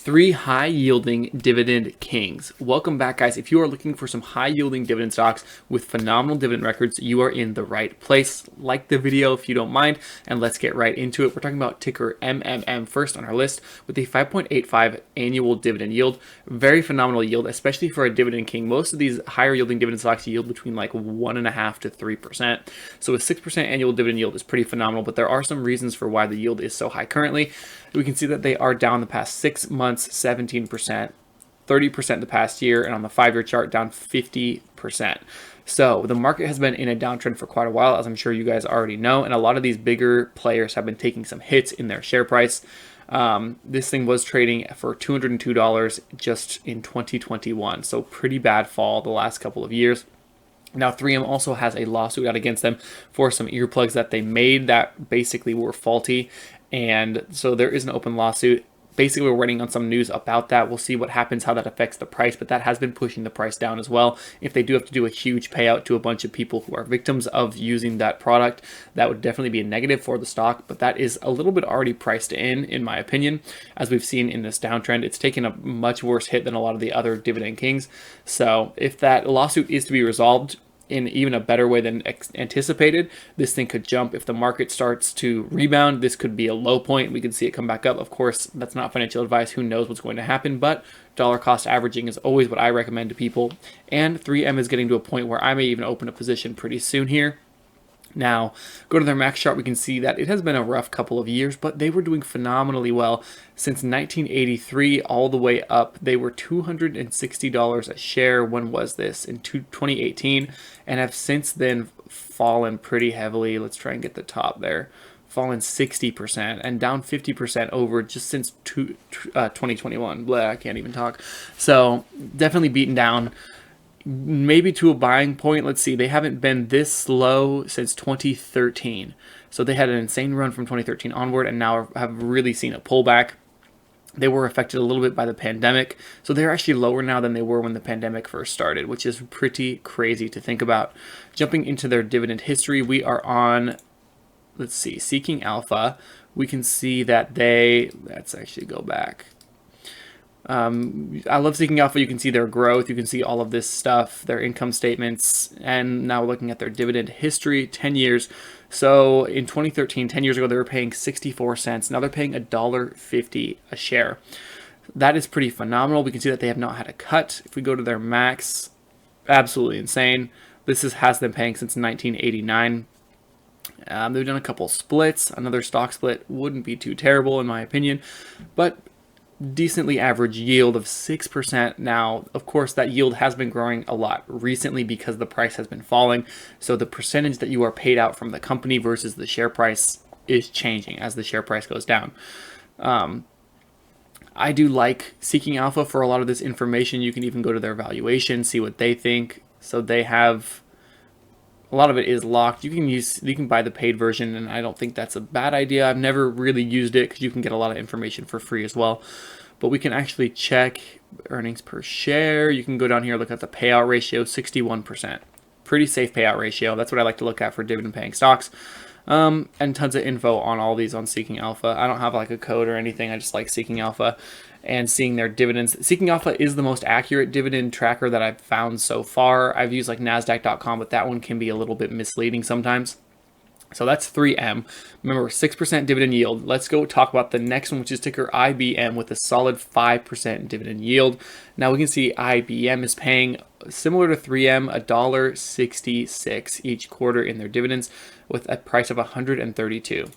Three high-yielding dividend kings. Welcome back, guys. If you are looking for some high-yielding dividend stocks with phenomenal dividend records, you are in the right place. Like the video if you don't mind, and let's get right into it. We're talking about ticker MMM first on our list with a 5.85 annual dividend yield. Very phenomenal yield, especially for a dividend king. Most of these higher-yielding dividend stocks yield between like 1.5% to 3%. So a 6% annual dividend yield is pretty phenomenal, but there are some reasons for why the yield is so high currently. We can see that they are down the past 6 months, 17%, 30% the past year, and on the 5-year chart, down 50%. So the market has been in a downtrend for quite a while, as I'm sure you guys already know, and a lot of these bigger players have been taking some hits in their share price. This thing was trading for $202 just in 2021, so pretty bad fall the last couple of years. Now, 3M also has a lawsuit out against them for some earplugs that they made that basically were faulty. And so there is an open lawsuit. Basically, we're waiting on some news about that. We'll see what happens, how that affects the price, but that has been pushing the price down as well. If they do have to do a huge payout to a bunch of people who are victims of using that product, that would definitely be a negative for the stock, but that is a little bit already priced in my opinion. As we've seen in this downtrend, it's taken a much worse hit than a lot of the other dividend kings. So if that lawsuit is to be resolved in even a better way than anticipated, this thing could jump. If the market starts to rebound, this could be a low point. We could see it come back up. Of course, that's not financial advice. Who knows what's going to happen, but dollar cost averaging is always what I recommend to people. And 3M is getting to a point where I may even open a position pretty soon here. Now, go to their max chart, we can see that it has been a rough couple of years, but they were doing phenomenally well since 1983 all the way up. They were $260 a share. When was this? In 2018, and have since then fallen pretty heavily. Let's try and get the top there. Fallen 60% and down 50% over just since 2021. Blah, I can't even talk. So definitely beaten down. Maybe to a buying point. Let's see, they haven't been this low since 2013. So they had an insane run from 2013 onward and now have really seen a pullback. They were affected a little bit by the pandemic. So they're actually lower now than they were when the pandemic first started, which is pretty crazy to think about. Jumping into their dividend history, we are on, let's see, Seeking Alpha. We can see that let's actually go back. I love Seeking Alpha. You can see their growth. You can see all of this stuff, their income statements, and now looking at their dividend history, 10 years. So in 2013, 10 years ago, they were paying 64 cents. Now they're paying $1.50 a share. That is pretty phenomenal. We can see that they have not had a cut. If we go to their max, absolutely insane. This has them paying since 1989. They've done a couple splits. Another stock split wouldn't be too terrible in my opinion, but decently average yield of 6%. Now, of course, that yield has been growing a lot recently because the price has been falling. So the percentage that you are paid out from the company versus the share price is changing as the share price goes down. I do like Seeking Alpha for a lot of this information. You can even go to their valuation, see what they think. So they have a lot of it is locked. You can buy the paid version, and I don't think that's a bad idea. I've never really used it because you can get a lot of information for free as well. But we can actually check earnings per share. You can go down here, look at the payout ratio, 61%. Pretty safe payout ratio. That's what I like to look at for dividend paying stocks. And tons of info on all these on Seeking Alpha. I don't have like a code or anything. I just like Seeking Alpha and seeing their dividends. Seeking Alpha is the most accurate dividend tracker that I've found so far. I've used like NASDAQ.com, but that one can be a little bit misleading sometimes. So that's 3M. Remember, 6% dividend yield. Let's go talk about the next one, which is ticker IBM with a solid 5% dividend yield. Now we can see IBM is paying, similar to 3M, $1.66 each quarter in their dividends with a price of $132.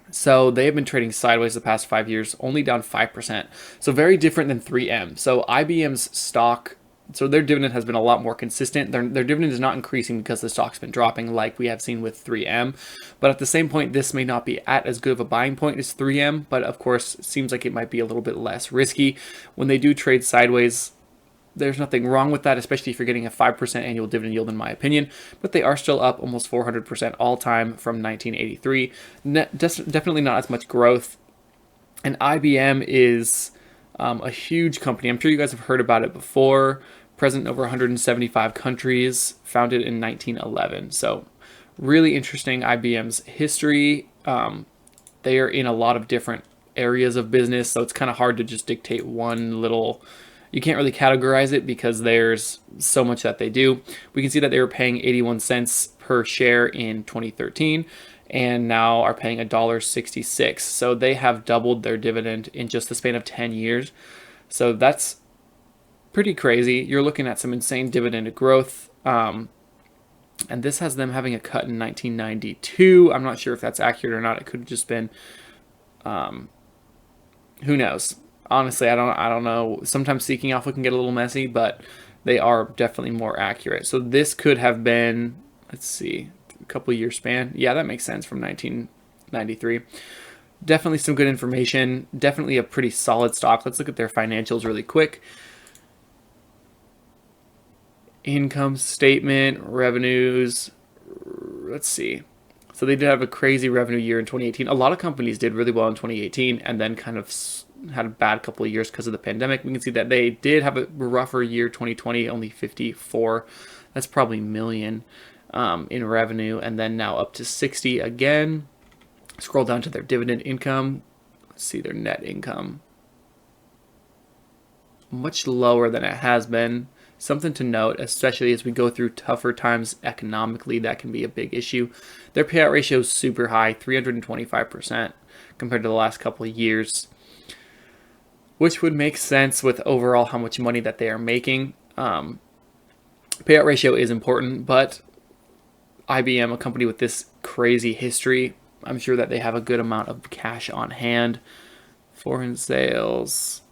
So they have been trading sideways the past 5 years, only down 5%. So very different than 3M. So IBM's stock, so their dividend has been a lot more consistent. Their dividend is not increasing because the stock's been dropping like we have seen with 3M. But at the same point, this may not be at as good of a buying point as 3M, but of course, it seems like it might be a little bit less risky. When they do trade sideways, there's nothing wrong with that, especially if you're getting a 5% annual dividend yield, in my opinion. But they are still up almost 400% all time from 1983. Definitely not as much growth. And IBM is a huge company. I'm sure you guys have heard about it before. Present in over 175 countries, founded in 1911. So really interesting IBM's history. They are in a lot of different areas of business, so it's kind of hard to just dictate one little. You can't really categorize it because there's so much that they do. We can see that they were paying 81 cents per share in 2013 and now are paying $1.66. So they have doubled their dividend in just the span of 10 years. So that's pretty crazy. You're looking at some insane dividend growth. And this has them having a cut in 1992. I'm not sure if that's accurate or not. It could have just been, who knows? Honestly, I don't know. Sometimes Seeking Alpha can get a little messy, but they are definitely more accurate. So this could have been, let's see, a couple year span. Yeah, that makes sense, from 1993. Definitely some good information. Definitely a pretty solid stock. Let's look at their financials really quick. Income statement, revenues. Let's see. So they did have a crazy revenue year in 2018. A lot of companies did really well in 2018 and then kind of had a bad couple of years because of the pandemic. We can see that they did have a rougher year, 2020, only 54. That's probably million in revenue, and then now up to 60 again. Scroll down to their dividend income. Let's see their net income. Much lower than it has been. Something to note, especially as we go through tougher times economically, that can be a big issue. Their payout ratio is super high, 325% compared to the last couple of years, which would make sense with overall how much money that they are making. Payout ratio is important, but IBM, a company with this crazy history, I'm sure that they have a good amount of cash on hand. Foreign sales,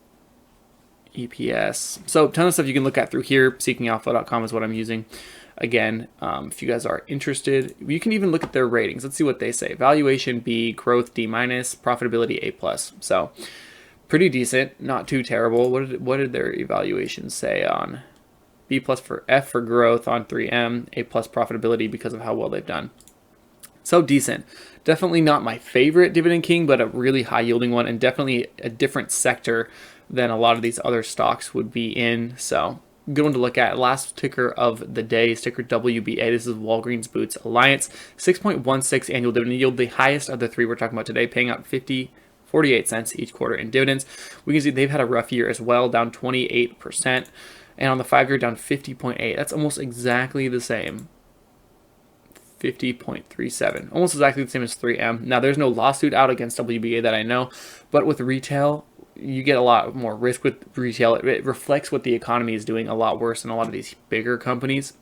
EPS. So a ton of stuff you can look at through here. SeekingAlpha.com is what I'm using. Again, if you guys are interested, you can even look at their ratings. Let's see what they say. Valuation B, growth D-, profitability A+. So pretty decent, not too terrible. What did their evaluation say on B+ for F for growth on 3M, A+ profitability because of how well they've done. So decent. Definitely not my favorite Dividend King, but a really high yielding one, and definitely a different sector than a lot of these other stocks would be in. So good one to look at. Last ticker of the day is ticker WBA. This is Walgreens Boots Alliance. 6.16 annual dividend yield, the highest of the three we're talking about today, paying out 48 cents each quarter in dividends. We can see they've had a rough year as well, down 28%. And on the 5-year, down 50.8. That's almost exactly the same. 50.37. Almost exactly the same as 3M. Now, there's no lawsuit out against WBA that I know, but with retail, you get a lot more risk with retail. It reflects what the economy is doing a lot worse than a lot of these bigger companies.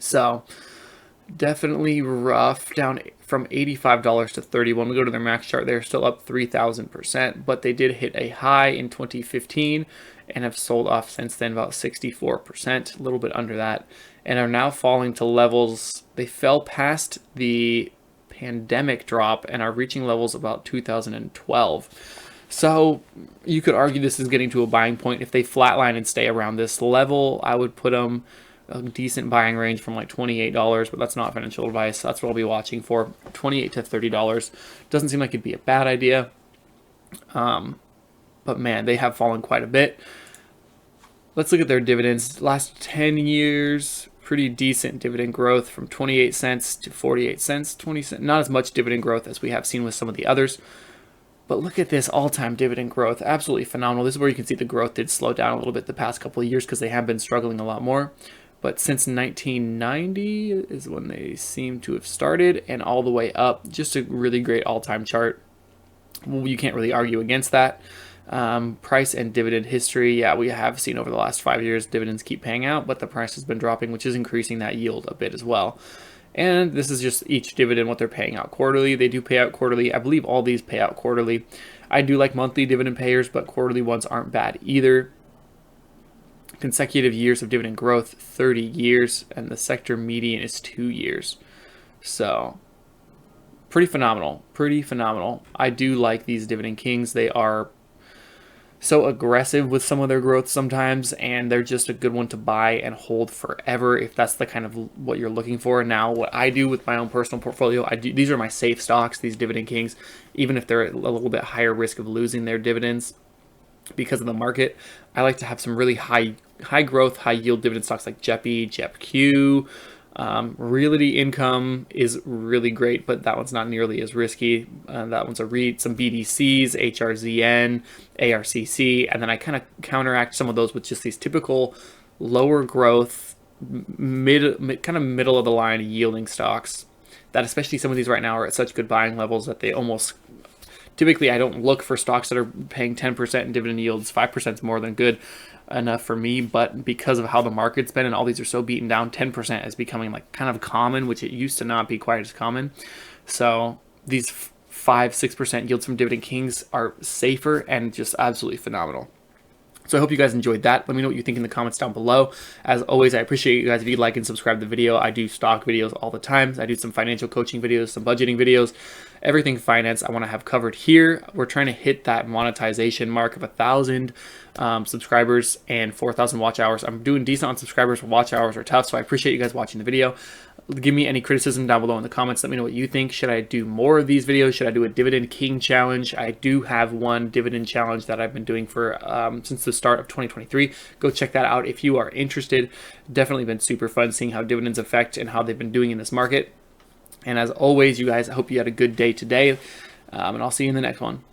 So definitely rough, down from $85 to $31. We go to their max chart, they're still up 3,000%, but they did hit a high in 2015 and have sold off since then about 64%, a little bit under that, and are now falling to levels. They fell past the pandemic drop and are reaching levels about 2012. So you could argue this is getting to a buying point. If they flatline and stay around this level, I would put them a decent buying range from like $28, but that's not financial advice. That's what I'll be watching for. $28 to $30 doesn't seem like it'd be a bad idea. But man, they have fallen quite a bit. Let's look at their dividends. Last 10 years, pretty decent dividend growth from 28 cents to 48 cents, 20 cents. Not as much dividend growth as we have seen with some of the others. But look at this all-time dividend growth. Absolutely phenomenal. This is where you can see the growth did slow down a little bit the past couple of years because they have been struggling a lot more. But since 1990 is when they seem to have started, and all the way up. Just a really great all-time chart. Well, you can't really argue against that. Price and dividend history. Yeah, we have seen over the last 5 years dividends keep paying out, but the price has been dropping, which is increasing that yield a bit as well. And this is just each dividend, what they're paying out quarterly. They do pay out quarterly. I believe all these pay out quarterly. I do like monthly dividend payers, but quarterly ones aren't bad either. Consecutive years of dividend growth, 30 years, and the sector median is 2 years. So pretty phenomenal. Pretty phenomenal. I do like these Dividend Kings. They are so aggressive with some of their growth sometimes, and they're just a good one to buy and hold forever if that's the kind of what you're looking for. Now, what I do with my own personal portfolio, these are my safe stocks, these Dividend Kings, even if they're at a little bit higher risk of losing their dividends because of the market. I like to have some really high growth, high yield dividend stocks like JEPI, JEPQ, Realty income is really great, but that one's not nearly as risky. That one's a REIT, some BDCs, HRZN, ARCC, and then I kind of counteract some of those with just these typical lower growth, kind of middle of the line yielding stocks. That especially some of these right now are at such good buying levels that they almost. Typically, I don't look for stocks that are paying 10% in dividend yields. 5% is more than good enough for me, but because of how the market's been and all these are so beaten down, 10% is becoming like kind of common, which it used to not be quite as common. So these 5-6% yields from Dividend Kings are safer and just absolutely phenomenal. So I hope you guys enjoyed that. Let me know what you think in the comments down below. As always, I appreciate you guys if you like and subscribe to the video. I do stock videos all the time. I do some financial coaching videos, some budgeting videos, everything finance I want to have covered here. We're trying to hit that monetization mark of 1,000 subscribers and 4,000 watch hours. I'm doing decent on subscribers, but watch hours are tough. So I appreciate you guys watching the video. Give me any criticism down below in the comments. Let me know what you think. Should I do more of these videos? Should I do a Dividend King challenge? I do have one dividend challenge that I've been doing for since the start of 2023. Go check that out if you are interested. Definitely been super fun seeing how dividends affect and how they've been doing in this market. And as always, you guys, I hope you had a good day today, and I'll see you in the next one.